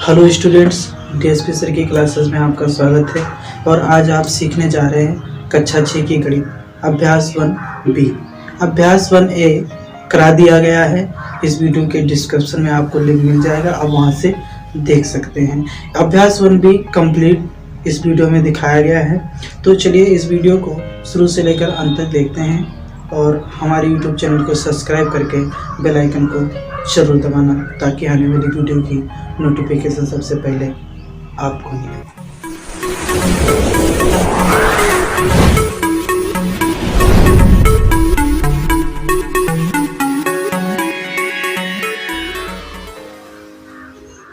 Hello students, DSP sir की classes में आपका स्वागत है। और आज आप सीखने जा रहे हैं कक्षा 6 की गणित अभ्यास 1B। अभ्यास 1A करा दिया गया है। इस वीडियो के डिस्क्रिप्शन में आपको लिंक मिल जाएगा, आप वहां से देख सकते हैं। अभ्यास 1B कंप्लीट इस वीडियो में दिखाया गया है। तो चलिए इस वीडियो को शुरू से लेकर अंत तक देखते हैं और हमारे यूट्यूब चैनल को सब्सक्राइब करके बेल आइकन को जरूर दबाना, ताकि आने वाली वीडियो की नोटिफिकेशन सबसे पहले आपको मिले।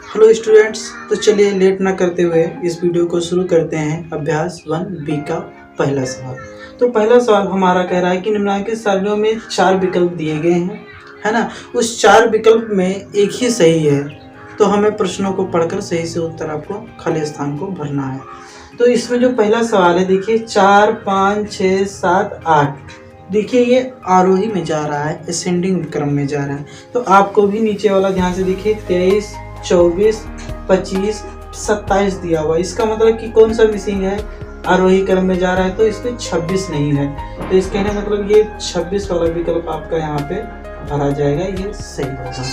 हेलो स्टूडेंट्स, तो चलिए लेट ना करते हुए इस वीडियो को शुरू करते हैं। अभ्यास 1B का पहला सवाल। तो पहला सवाल हमारा कह रहा है कि निम्नलिखित सारणियों में 4 विकल्प दिए गए हैं, है ना। उस 4 विकल्प में एक ही सही है, तो हमें प्रश्नों को पढ़कर सही से उत्तर आपको खाली स्थान को भरना है। तो इसमें जो पहला सवाल है, देखिए 4, 5, 6, 7, 8, देखिए ये आरोही में जा रहा है, असेंडिंग क्रम में जा रहा है। तो आपको भी नीचे वाला ध्यान से देखिए 23, 24, 25, 27 दिया हुआ। इसका मतलब कि कौन सा मिसिंग है, आरोही क्रम में जा रहा है, तो इसमें 26 नहीं है। तो इसके मतलब ये 26 वाला विकल्प आपका यहाँ पे भरा जाएगा, ये सही होगा।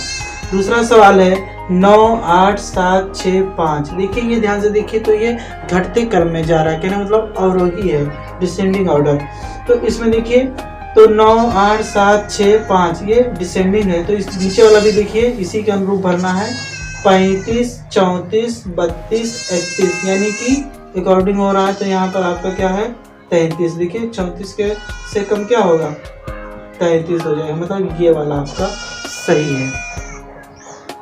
दूसरा सवाल है 9, 8, 7, 6, 5। देखिए ये ध्यान से देखिए, तो ये घटते क्रम में जा रहा है, कहना मतलब अवरोही है, डिसेंडिंग ऑर्डर। तो इसमें देखिए तो 9, 8, 7, 6, 5 ये डिसेंडिंग है। तो इस नीचे वाला भी देखिए इसी के अनुरूप भरना है। 35, 34, 32, 31 यानी कि अकॉर्डिंग हो रहा है। तो यहाँ पर आपका क्या है 33। देखिए 34 के से कम क्या होगा, 33 हो जाएगा, मतलब ये वाला आपका सही है।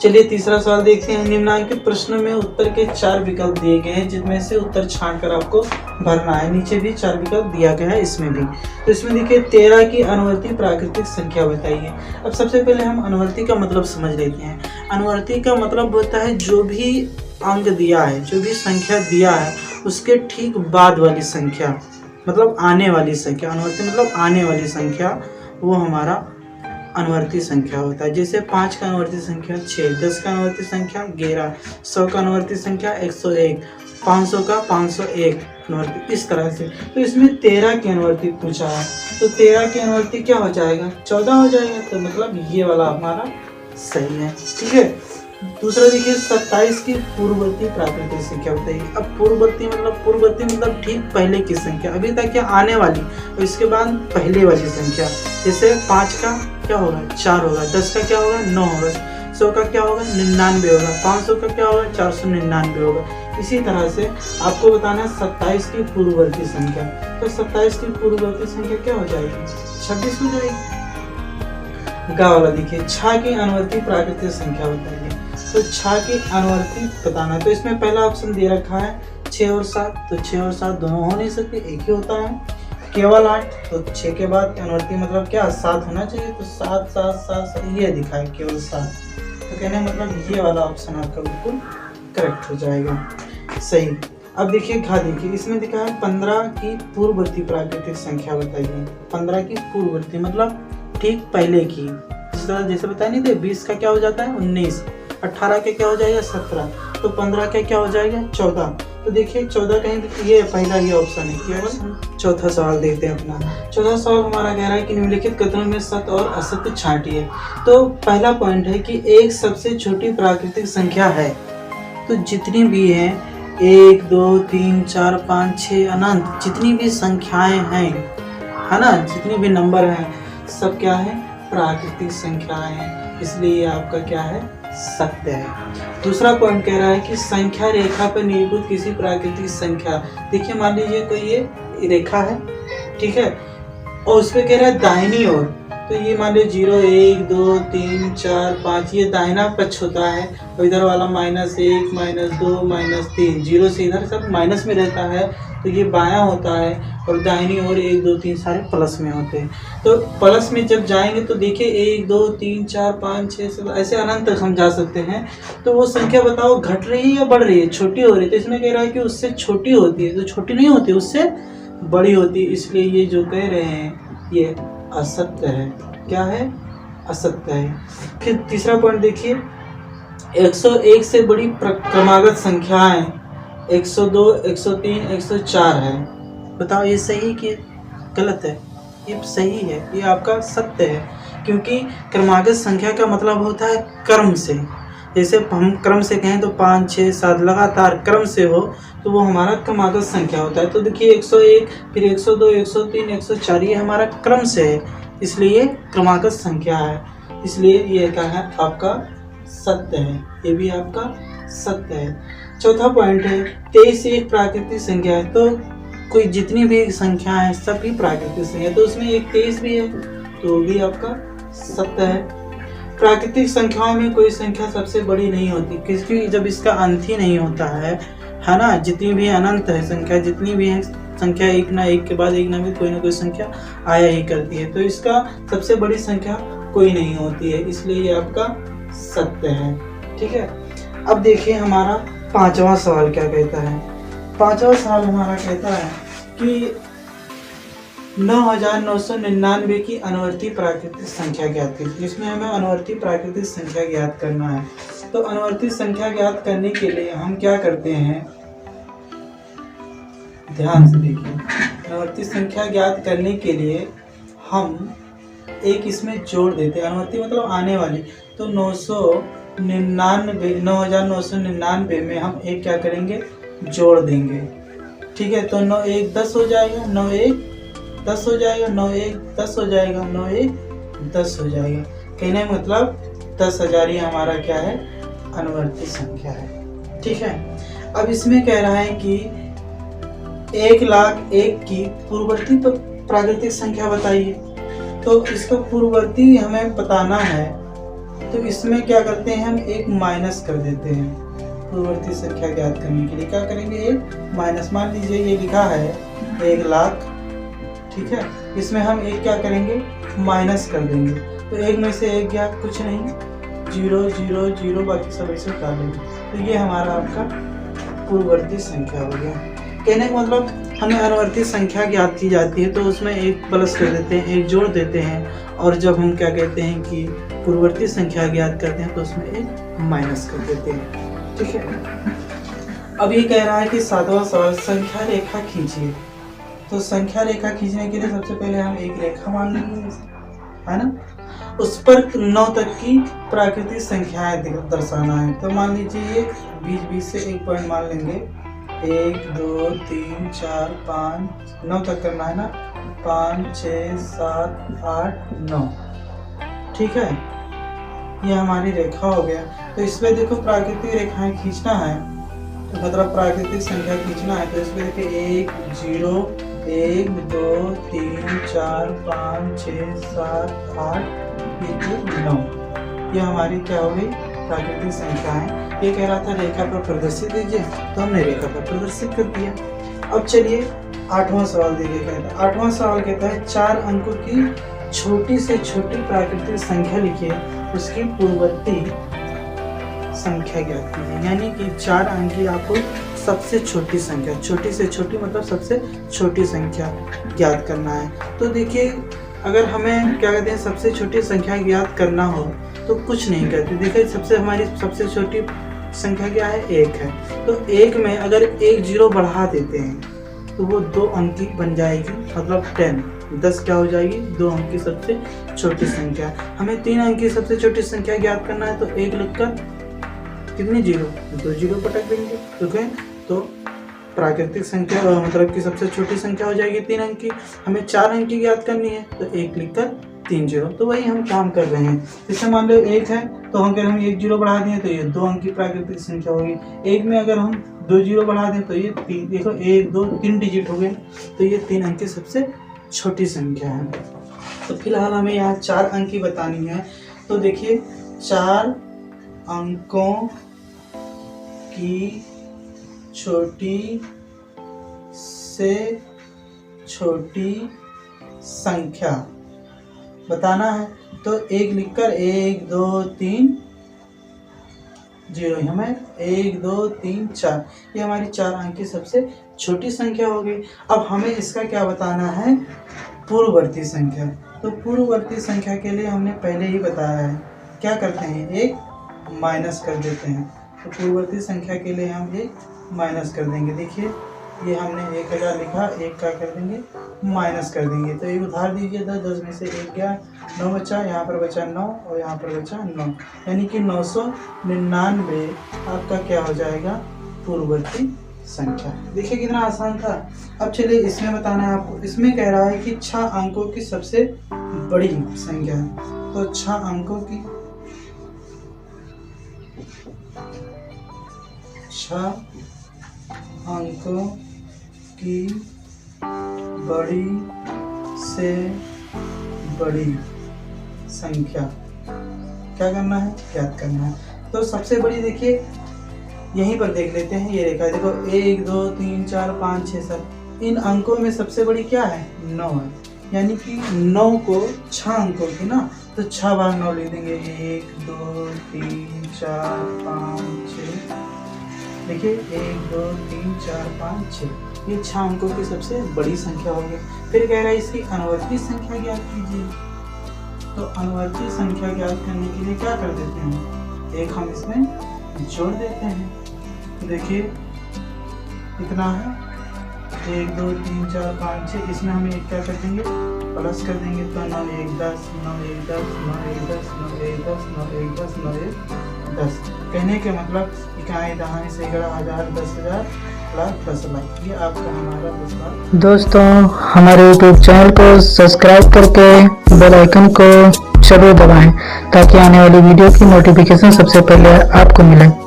चलिए तीसरा सवाल देखते हैं। निम्नलिखित प्रश्न में उत्तर के 4 विकल्प दिए गए हैं, जिनमें से उत्तर छांटकर आपको भरना है। नीचे भी 4 विकल्प दिया गया है, इसमें भी। तो इसमें देखिए 13 की अनुवर्ती प्राकृतिक संख्या बताइए। अब सबसे पहले हम अनुवर्ती का मतलब समझ लेते हैं। अनुवर्ती का मतलब होता है जो भी अंक दिया है, जो भी संख्या दिया है, उसके ठीक बाद वाली संख्या, मतलब आने वाली संख्या। अनुवर्ती मतलब आने वाली संख्या, वो हमारा अनुवर्ती संख्या होता है। जैसे 5 का अनुवर्ती संख्या 6, 10 का अनुवर्ती संख्या 11, 100 का अनुवर्ती संख्या 101, 500 का 501 अनुवर्ती, इस तरह से। तो इसमें 13 की अनुवर्ती पूछा है, तो 13 की अनुवर्ती क्या हो जाएगा, 14 हो जाएगा। तो मतलब ये वाला हमारा सही है, ठीक है। दूसरा देखिए 27 की पूर्ववर्ती प्राकृतिक संख्या बताइए। अब पूर्ववर्ती मतलब ठीक पहले की संख्या, अभी तक क्या आने वाली, और इसके बाद पहले वाली संख्या। जैसे 5 का क्या होगा 4 होगा, 10 का क्या होगा 9 होगा, 100 का क्या होगा 99 होगा, 500 का क्या होगा 499 होगा। इसी तरह से आपको बताना है 27 की पूर्ववर्ती संख्या। तो 27 की पूर्ववर्ती संख्या क्या हो जाएगी, 26 हो जाएगी। गा वाला देखिए 6 की अनुवर्ती प्राकृतिक संख्या बताइए। तो 6 की अनुवर्ती बताना, तो इसमें पहला ऑप्शन दे रखा है 6 और 7। तो 6 और 7 दोनों हो नहीं सकते, एक ही होता है। केवल 8, तो 6 के बाद अनुवर्ती मतलब क्या 7 होना चाहिए। तो 7, 7, 7, 7 ये दिखा है केवल 7। तो कहने मतलब ये वाला ऑप्शन आपका बिल्कुल करेक्ट हो जाएगा, सही। अब देखिए घा देखिए, इसमें दिखा है 15 की पूर्ववर्ती प्राकृतिक संख्या बताइए। 15 की पूर्ववर्ती मतलब ठीक पहले की, इस तरह जैसे बताया नहीं थे 20 का क्या हो जाता है 19, 18 का क्या हो जाएगा 17, तो 15 का क्या हो जाएगा 14। तो देखिए 14 कहीं ये पहला ही ऑप्शन है, केवल। चौथा सवाल देखते हैं अपना। चौथा सवाल हमारा कह रहा है कि निम्नलिखित कथनों में सत्य और असत्य छांटिए। तो पहला पॉइंट है कि एक सबसे छोटी प्राकृतिक संख्या है। तो जितनी भी है 1, 2, 3, 4, 5, 6 अनंत जितनी भी संख्याएं हैं, है ना, जितनी भी नंबर हैं, सब क्या है प्राकृतिक संख्याएं हैं, इसलिए आपका क्या है सत्य है। दूसरा पॉइंट कह रहा है कि संख्या रेखा पर निरूपित किसी प्राकृतिक संख्या। देखिए मान लीजिए कोई ये रेखा है, ठीक है, और उस पर कह रहा है दाहिनी ओर। तो ये मान लीजिए 0, 1, 2, 3, 4, 5 ये दाहिना पक्ष होता है, और इधर वाला -1, -2, -3, 0 से इधर सब माइनस में रहता है, तो ये बायां होता है, और दाहिनी ओर 1, 2, 3 सारे प्लस में होते हैं। तो प्लस में जब जाएंगे तो देखिए 1, 2, 3, 4, 5, 6, 7 ऐसे अनंत तक हम जा सकते हैं। तो वो संख्या बताओ घट रही है या बढ़ रही है, छोटी हो रही है। तो इसमें कह रहा है कि उससे छोटी होती है, तो छोटी नहीं होती, उससे बड़ी होती है, इसलिए ये जो कह रहे हैं ये असत्य है। क्या है, असत्य है। फिर तीसरा पॉइंट देखिए 101 से बड़ी क्रमागत संख्याएं 102, 103, 104 है। बताओ ये सही कि गलत है? ये सही है, ये आपका सत्य है, क्योंकि क्रमागत संख्या का मतलब होता है क्रम से। जैसे हम क्रम से कहें तो 5, 6, 7 लगातार क्रम से हो तो वो हमारा क्रमागत संख्या होता है। तो देखिए 101, फिर 102, 103, 104 ये हमारा क्रम से है, इसलिए क्रमागत संख्या है, इसलिए ये क्या है आपका सत्य है, ये भी आपका सत्य है। चौथा पॉइंट है 23 एक प्राकृतिक संख्या है। तो कोई जितनी भी संख्या है सभी प्राकृतिक संख्या, तो उसमें एक 23 भी है, तो भी आपका सत्य है। प्राकृतिक संख्याओं में कोई संख्या सबसे बड़ी नहीं होती, क्योंकि जब इसका अंत ही नहीं होता है ना, जितनी भी अनंत है संख्या, जितनी भी है संख्या, एक ना एक के बाद एक ना कोई संख्या आया ही करती है, तो इसका सबसे बड़ी संख्या कोई नहीं होती है, इसलिए ये आपका सत्य है। ठीक है, अब देखिए हमारा 5वां सवाल क्या कहता है। 5वां सवाल हमारा कहता है कि 9999 की अनुवर्ती प्राकृतिक संख्या ज्ञात कीजिए, जिसमें हमें अनुवर्ती प्राकृतिक संख्या ज्ञात करना है। तो अनुवर्ती संख्या ज्ञात करने के लिए हम क्या करते हैं, ध्यान से देखिए। अनुवर्ती संख्या ज्ञात करने के लिए हम एक इसमें जोड़ देते हैं, अनुवर्ती मतलब आने वाली, तो 9999 में हम एक क्या करेंगे, जोड़ देंगे। ठीक है, तो 9 1 10 हो जाएगा, 9 1 10 हो जाएगा, 9 1 10 हो जाएगा, 9 1 10 हो जाएगा। कहने मतलब 10,000 ही हमारा क्या है, अनुवर्ती संख्या है। ठीक है, अब इसमें कह रहा है कि 1,01,000 की पूर्ववर्ती प्राकृतिक संख्या बताइए। तो इसका पूर्ववर्ती हमें बताना है, तो इसमें क्या करते हैं, हम एक माइनस कर देते हैं। पूर्ववर्ती संख्या ज्ञात करने के लिए क्या करेंगे, एक माइनस। मान लीजिए ये लिखा है 1,00,000, ठीक है, इसमें हम एक क्या करेंगे, माइनस कर देंगे। तो एक में से एक गया, कुछ नहीं, 0 0 0, बाकी सब ऐसे उतार लेंगे, तो ये हमारा आपका पूर्ववर्ती संख्या हो गया। कहने का मतलब हमें अनुवर्ती संख्या ज्ञात की जाती है तो उसमें एक प्लस कर देते हैं, एक जोड़ देते हैं, और जब हम क्या कहते हैं कि पूर्ववर्ती संख्या ज्ञात करते हैं तो उसमें एक माइनस कर देते हैं। ठीक है, अब ये कह रहा है कि 7वां सवाल, संख्या रेखा खींचिए। तो संख्या रेखा खींचने के लिए सबसे पहले हम एक रेखा मान लेंगे, है ना, उस पर 9 तक की प्राकृतिक संख्याएं दर्शाना है। तो मान लीजिए ये बीच से एक पॉइंट मान लेंगे, 1 2 3 4 5 9 तक करना है ना, 5 6 7 8 9। ठीक है, ये हमारी रेखा हो गया। तो इसमें देखो प्राकृतिक रेखाएं खींचना है, तो मतलब प्राकृतिक संख्या खींचना है, तो इसमें देखिए 1 0 1 2 3 4 5 6 7 8 9, ये हमारी क्या हो गई, प्राकृतिक संख्या है। ये कह रहा था रेखा पर प्रदर्शित कीजिए, तो हमने रेखा पर प्रदर्शित कर दिया। अब चलिए 8वां सवाल देखिए, कहता है 8वां सवाल कहता है 4 अंकों की छोटी से छोटी प्राकृतिक संख्या लिखिए, उसकी पूर्ववर्ती संख्या ज्ञात कीजिए। यानी कि 4 अंक की आपको सबसे छोटी संख्या, छोटी से छोटी मतलब सबसे छोटी संख्या ज्ञात करना है। तो देखिए अगर हमें क्या कहते हैं सबसे छोटी संख्या ज्ञात करना हो तो कुछ नहीं करते। देखिए हमारी सबसे छोटी संख्या क्या है, 1 है। तो 1 में अगर एक 0 बढ़ा देते हैं तो वो 2 अंक की बन जाएगी, मतलब 10 क्या हो जाएगी, 2 अंक की सबसे छोटी संख्या। हमें 3 अंक की सबसे छोटी संख्या ज्ञात करना है, तो 1 लिखकर कितने 0, 2 0 पटक देंगे, ठीक है। तो प्राकृतिक संख्या मतलब कि सबसे छोटी संख्या हो जाएगी 3 अंक की। हमें 4 अंक की ज्ञात करनी है, तो 1 लिखकर 3 0। तो वही हम काम कर रहे हैं। जैसे मान लो 1 है, तो हम अगर हम 1 0 बढ़ा दें तो ये 2 अंक की प्राकृतिक संख्या होगी। 1 में अगर हम 2 0 बढ़ा दें तो ये 3, देखो 1 2 3 डिजिट हो गए, तो ये 3 अंक की सबसे छोटी संख्या है। तो फिलहाल हमें यहाँ 4 अंक की बतानी है। तो देखिए 4 अंकों की छोटी से छोटी संख्या बताना है, तो 1 लिखकर 1 2 3 0, हमें 1 2 3 4, ये हमारी 4 अंक की सबसे छोटी संख्या हो गई। अब हमें इसका क्या बताना है, पूर्ववर्ती संख्या। तो पूर्ववर्ती संख्या के लिए हमने पहले ही बताया है, क्या करते हैं, एक माइनस कर देते हैं। तो पूर्ववर्ती संख्या के लिए हम ये माइनस कर देंगे। देखिए ये हमने 1000 लिखा, 1 का कर देंगे माइनस कर देंगे। तो ये उधार दीजिए 10 में से 1 गया, 9 बचा, यहाँ पर बचा 9 और यहाँ पर बचा 9, यानी कि 999 आपका क्या हो जाएगा, पूर्ववर्ती संख्या। देखिए कितना आसान था। अब चलिए इसमें बताना है आपको। इसमें कह रहा है कि 6 अंकों की सबसे बड़ी संख्या है। तो 6 अंकों की 6 अंकों की बड़ी से बड़ी संख्या क्या करना है, ज्ञात करना है। तो सबसे बड़ी देखिए यहीं पर देख लेते हैं, ये रेखा है, देखो 1 2 3 4 5 6 7, इन अंकों में सबसे बड़ी क्या है, 9 है। यानी कि 9 को 6 अंकों की ना, तो 6 बार 9 लिख देंगे, 1 2 3 4 5 6। देखिए 1 2 3 4 5 6, ये 6 अंकों की सबसे बड़ी संख्या होगी। फिर कह रहा है इसकी अनुवर्ती संख्या ज्ञात कीजिए। तो अनुवर्ती संख्या ज्ञात करने के लिए क्या कर देते हैं, एक हम इसमें जोड़ देते हैं। देखिए कितना है, 1 2 3 4 5 6, इसमें हम एक क्या कर देंगे, प्लस कर देंगे। तो 9 1 10 9 1 10 9 1 10 9 1 10 9 1 10 9 1 10। कहने के मतलब इकाई दहाई सैकड़ा हजार 10,000 लाख 10 लाख। ये आपका हमारा विस्तार। दोस्तों हमारे YouTube चैनल को सब्सक्राइब करके बेल आइकन को जरूर दबाएं ताकि आने वाली वीडियो की नोटिफिकेशन सबसे पहले आपको मिले।